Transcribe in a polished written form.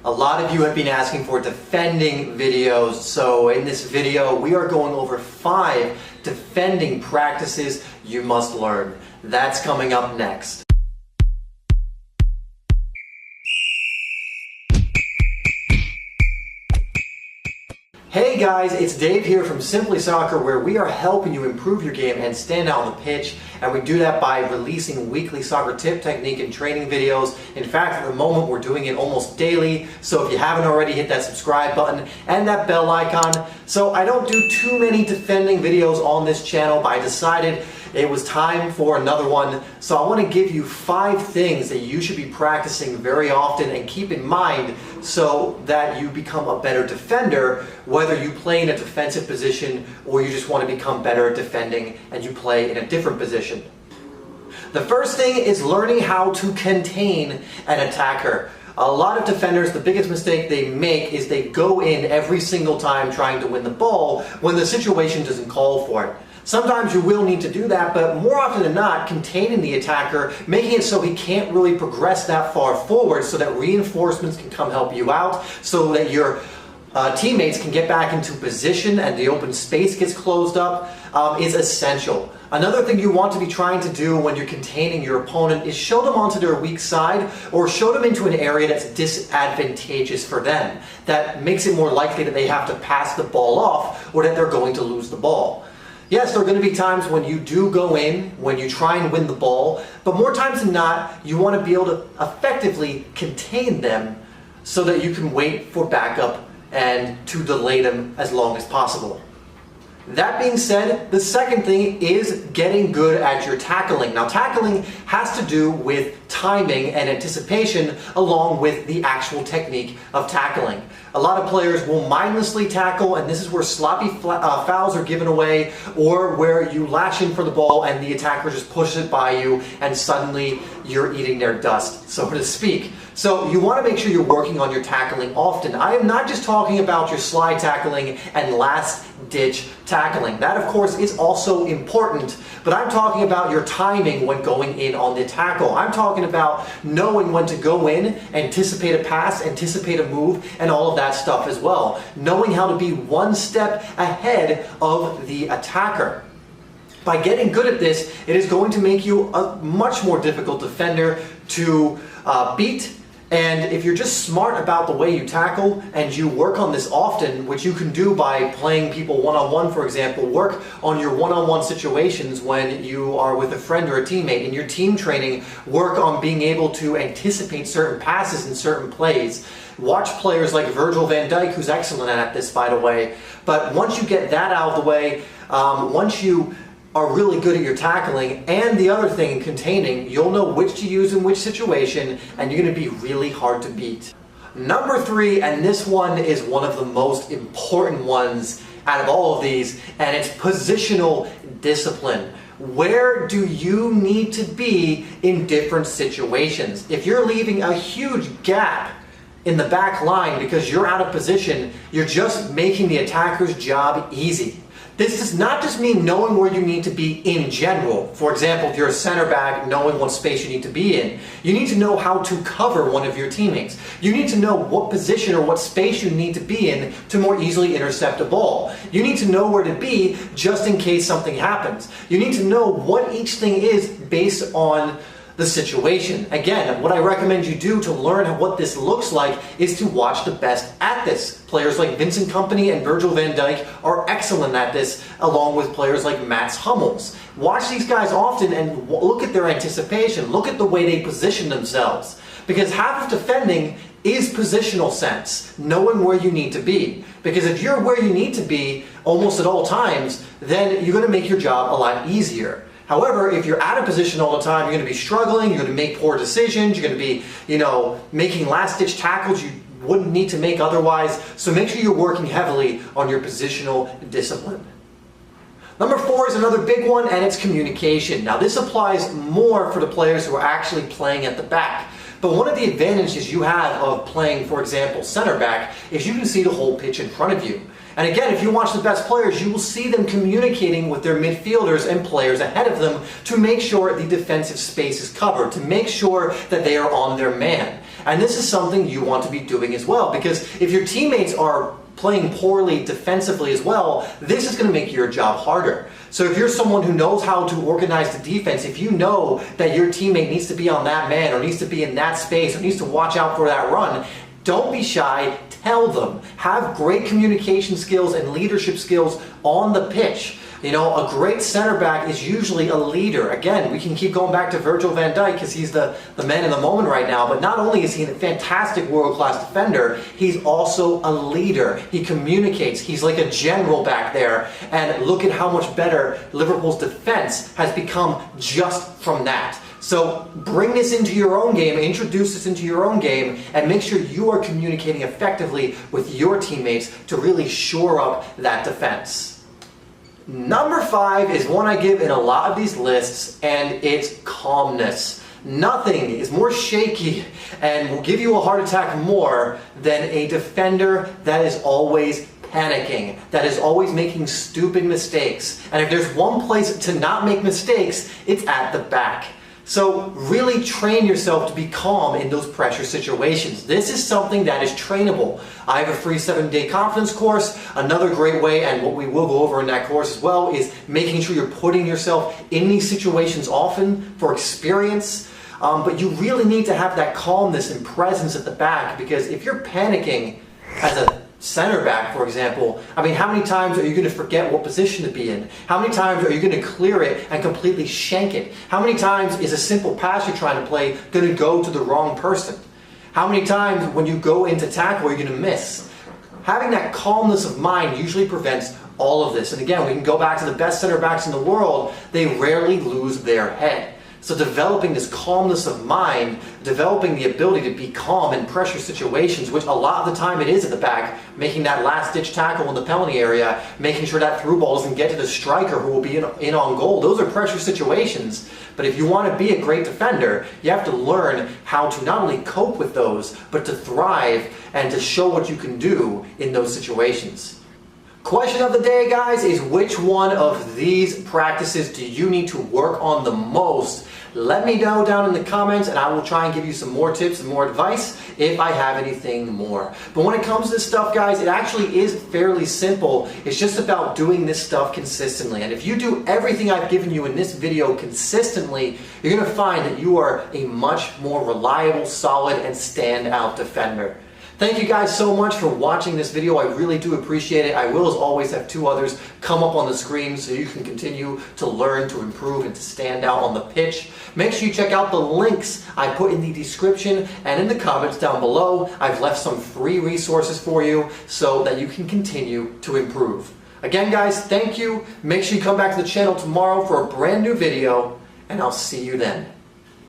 A lot of you have been asking for defending videos, so in this video we are going over 5 defending practices you must learn. That's coming up next. Hey guys, it's Dave here from Simply Soccer, where we are helping you improve your game and stand out on the pitch, and we do that by releasing weekly soccer tip, technique, and training videos. In fact, at the moment we're doing it almost daily, so if you haven't already, hit that subscribe button and that bell icon. So I don't do too many defending videos on this channel, but I decided it was time for another one. So I want to give you 5 things that you should be practicing very often and keep in mind so that you become a better defender, whether you play in a defensive position or you just want to become better at defending and you play in a different position. The first thing is learning how to contain an attacker. A lot of defenders, the biggest mistake they make is they go in every single time trying to win the ball when the situation doesn't call for it. Sometimes you will need to do that, but more often than not, containing the attacker, making it so he can't really progress that far forward so that reinforcements can come help you out, so that your teammates can get back into position and the open space gets closed up, is essential. Another thing you want to be trying to do when you're containing your opponent is show them onto their weak side, or show them into an area that's disadvantageous for them, that makes it more likely that they have to pass the ball off or that they're going to lose the ball. Yes, there are going to be times when you do go in, when you try and win the ball, but more times than not, you want to be able to effectively contain them so that you can wait for backup and to delay them as long as possible. That being said, the second thing is getting good at your tackling. Now, tackling has to do with timing and anticipation along with the actual technique of tackling. A lot of players will mindlessly tackle, and this is where sloppy fouls are given away, or where you lash in for the ball and the attacker just pushes it by you and suddenly you're eating their dust, so to speak. So you want to make sure you're working on your tackling often. I am not just talking about your slide tackling and last ditch tackling. That of course is also important, but I'm talking about your timing when going in on the tackle. I'm talking about knowing when to go in, anticipate a pass, anticipate a move, and all of that stuff as well. Knowing how to be one step ahead of the attacker. By getting good at this, it is going to make you a much more difficult defender to beat. And if you're just smart about the way you tackle and you work on this often, which you can do by playing people one-on-one, for example, work on your one-on-one situations when you are with a friend or a teammate. In your team training, work on being able to anticipate certain passes and certain plays. Watch players like Virgil van Dijk, who's excellent at this, by the way. But once you get that out of the way, once you are really good at your tackling and the other thing, containing, you'll know which to use in which situation, and you're going to be really hard to beat. Number 3, and this one is one of the most important ones out of all of these, and it's positional discipline. Where do you need to be in different situations? If you're leaving a huge gap in the back line because you're out of position, you're just making the attacker's job easy. This does not just mean knowing where you need to be in general. For example, if you're a center back, knowing what space you need to be in. You need to know how to cover one of your teammates. You need to know what position or what space you need to be in to more easily intercept a ball. You need to know where to be just in case something happens. You need to know what each thing is based on the situation. Again, what I recommend you do to learn what this looks like is to watch the best at this. Players like Vincent Kompany and Virgil van Dijk are excellent at this, along with players like Mats Hummels. Watch these guys often and look at their anticipation. Look at the way they position themselves. Because half of defending is positional sense, knowing where you need to be. Because if you're where you need to be almost at all times, then you're going to make your job a lot easier. However, if you're out of position all the time, you're going to be struggling, you're going to make poor decisions, you're going to be, making last-ditch tackles you wouldn't need to make otherwise. So make sure you're working heavily on your positional discipline. Number 4 is another big one, and it's communication. Now, this applies more for the players who are actually playing at the back. But one of the advantages you have of playing, for example, center back, is you can see the whole pitch in front of you. And again, if you watch the best players, you will see them communicating with their midfielders and players ahead of them to make sure the defensive space is covered, to make sure that they are on their man. And this is something you want to be doing as well, because if your teammates are playing poorly defensively as well, this is going to make your job harder. So if you're someone who knows how to organize the defense, if you know that your teammate needs to be on that man or needs to be in that space or needs to watch out for that run, don't be shy, tell them. Have great communication skills and leadership skills on the pitch. You know, a great center back is usually a leader. Again, we can keep going back to Virgil van Dijk because he's the man in the moment right now, but not only is he a fantastic world-class defender, he's also a leader. He communicates. He's like a general back there, and look at how much better Liverpool's defense has become just from that. So bring this into your own game, introduce this into your own game, and make sure you are communicating effectively with your teammates to really shore up that defense. Number 5 is one I give in a lot of these lists, and it's calmness. Nothing is more shaky and will give you a heart attack more than a defender that is always panicking, that is always making stupid mistakes. And if there's one place to not make mistakes, it's at the back. So really train yourself to be calm in those pressure situations. This is something that is trainable. I have a free 7-day confidence course. Another great way, and what we will go over in that course as well, is making sure you're putting yourself in these situations often for experience. But you really need to have that calmness and presence at the back, because if you're panicking as a center back, for example, I mean, how many times are you going to forget what position to be in? How many times are you going to clear it and completely shank it? How many times is a simple pass you're trying to play going to go to the wrong person? How many times when you go into tackle are you going to miss? Having that calmness of mind usually prevents all of this. And again, we can go back to the best center backs in the world. They rarely lose their head. So developing this calmness of mind, developing the ability to be calm in pressure situations, which a lot of the time it is at the back, making that last-ditch tackle in the penalty area, making sure that through ball doesn't get to the striker who will be in on goal. Those are pressure situations. But if you want to be a great defender, you have to learn how to not only cope with those, but to thrive and to show what you can do in those situations. Question of the day, guys, is which one of these practices do you need to work on the most? Let me know down in the comments, and I will try and give you some more tips and more advice if I have anything more. But when it comes to this stuff, guys, it actually is fairly simple. It's just about doing this stuff consistently. And if you do everything I've given you in this video consistently, you're going to find that you are a much more reliable, solid, and standout defender. Thank you guys so much for watching this video. I really do appreciate it. I will, as always, have 2 others come up on the screen so you can continue to learn, to improve, and to stand out on the pitch. Make sure you check out the links I put in the description and in the comments down below. I've left some free resources for you so that you can continue to improve. Again, guys, thank you. Make sure you come back to the channel tomorrow for a brand new video, and I'll see you then.